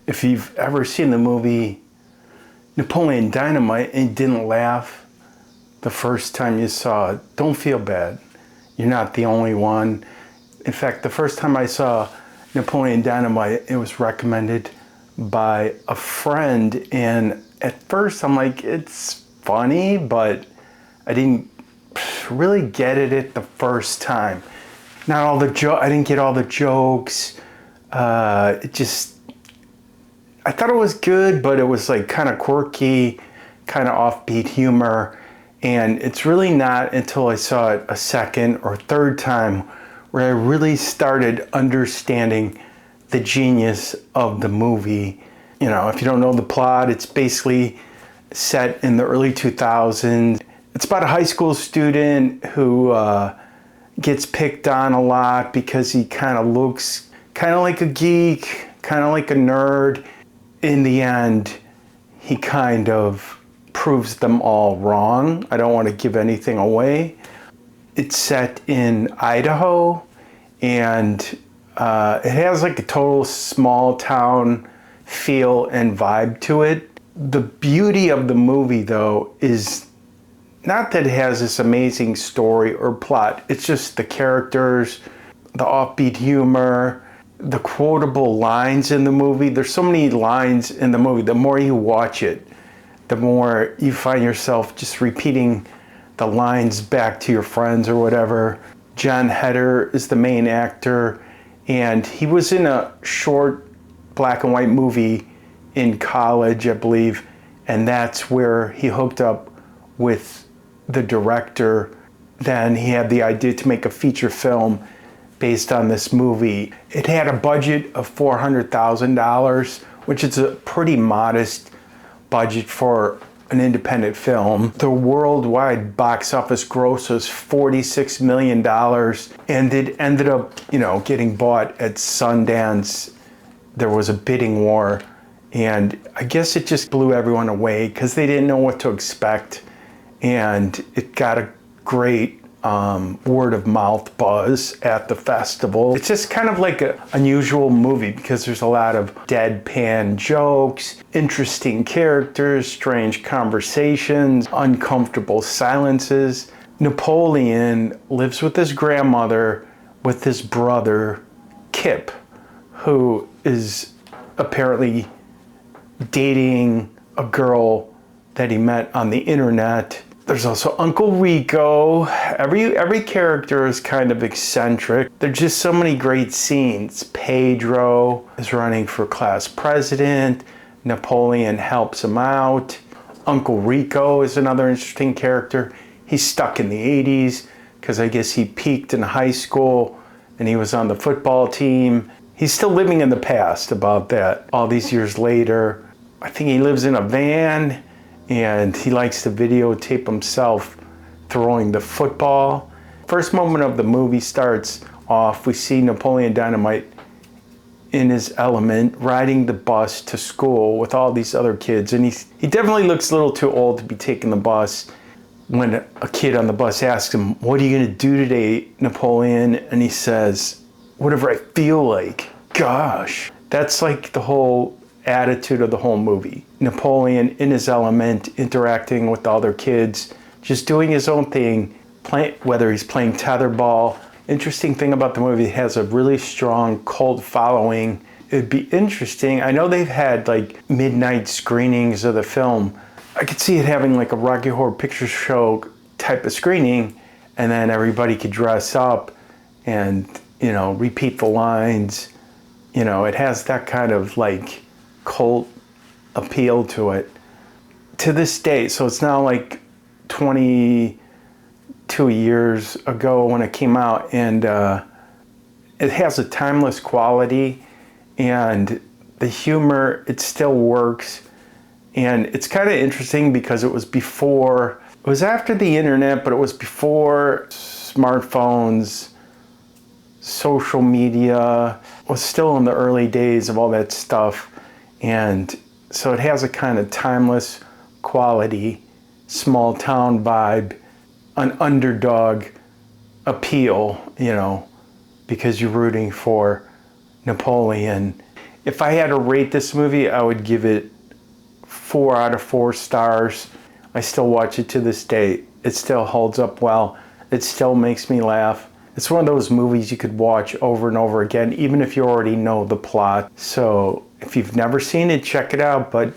If you've ever seen the movie Napoleon Dynamite and you didn't laugh the first time you saw it, don't feel bad. You're not the only one. In fact, the first time I saw Napoleon Dynamite, it was recommended by a friend, and at first I'm like, it's funny, but I didn't really get it the first time. Not all the I didn't get all the jokes. I thought it was good, but it was like kind of quirky, kind of offbeat humor. And it's really not until I saw it a second or third time where I really started understanding the genius of the movie. You know, if you don't know the plot, it's basically set in the early 2000s. It's about a high school student who gets picked on a lot because he kind of looks kind of like a geek, kind of like a nerd. In the end, he kind of proves them all wrong. I don't want to give anything away. It's set in Idaho, and it has like a total small town feel and vibe to it. The beauty of the movie, though, is not that it has this amazing story or plot. It's just the characters, the offbeat humor, the quotable lines in the movie. There's so many lines in the movie. The more you watch it, the more you find yourself just repeating the lines back to your friends or whatever. Jon Heder is the main actor, and he was in a short black and white movie in college, I believe, and that's where he hooked up with the director. Then he had the idea to make a feature film based on this movie. It had a budget of $400,000, which is a pretty modest budget for an independent film. The worldwide box office gross was $46 million, and it ended up, getting bought at Sundance. There was a bidding war, and I guess it just blew everyone away because they didn't know what to expect, and it got a great word of mouth buzz at the festival. It's just kind of like an unusual movie because there's a lot of deadpan jokes, interesting characters, strange conversations, uncomfortable silences. Napoleon lives with his grandmother, with his brother, Kip, who is apparently dating a girl that he met on the internet. There's also Uncle Rico. Every character is kind of eccentric. There's just so many great scenes. Pedro is running for class president. Napoleon helps him out. Uncle Rico is another interesting character. He's stuck in the 80s because I guess he peaked in high school and he was on the football team. He's still living in the past about that all these years later. I think he lives in a van, and he likes to videotape himself throwing the football. First moment of the movie starts off, we see Napoleon Dynamite in his element, riding the bus to school with all these other kids, and he definitely looks a little too old to be taking the bus. When a kid on the bus asks him, "What are you gonna do today, Napoleon?" and he says, "Whatever I feel like." Gosh, that's like the whole attitude of the whole movie. Napoleon in his element, interacting with the other kids, just doing his own thing, whether he's playing tetherball. Interesting thing about the movie, it has a really strong cult following. It'd be interesting. I know they've had like midnight screenings of the film. I could see it having like a Rocky Horror Picture Show type of screening, and then everybody could dress up and, repeat the lines. It has that kind of like cult appeal to it to this day. So it's now like 22 years ago when it came out, and it has a timeless quality, and the humor, it still works. And it's kind of interesting because it was after the internet, but it was before smartphones, social media. It was still in the early days of all that stuff. And so it has a kind of timeless quality, small town vibe, an underdog appeal, because you're rooting for Napoleon. If I had to rate this movie, I would give it 4 out of 4 stars. I still watch it to this day. It still holds up well. It still makes me laugh. It's one of those movies you could watch over and over again, even if you already know the plot. So if you've never seen it, check it out, but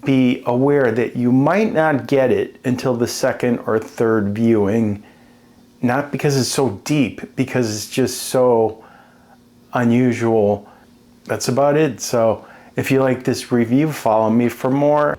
be aware that you might not get it until the second or third viewing. Not because it's so deep, because it's just so unusual. That's about it. So if you like this review, follow me for more.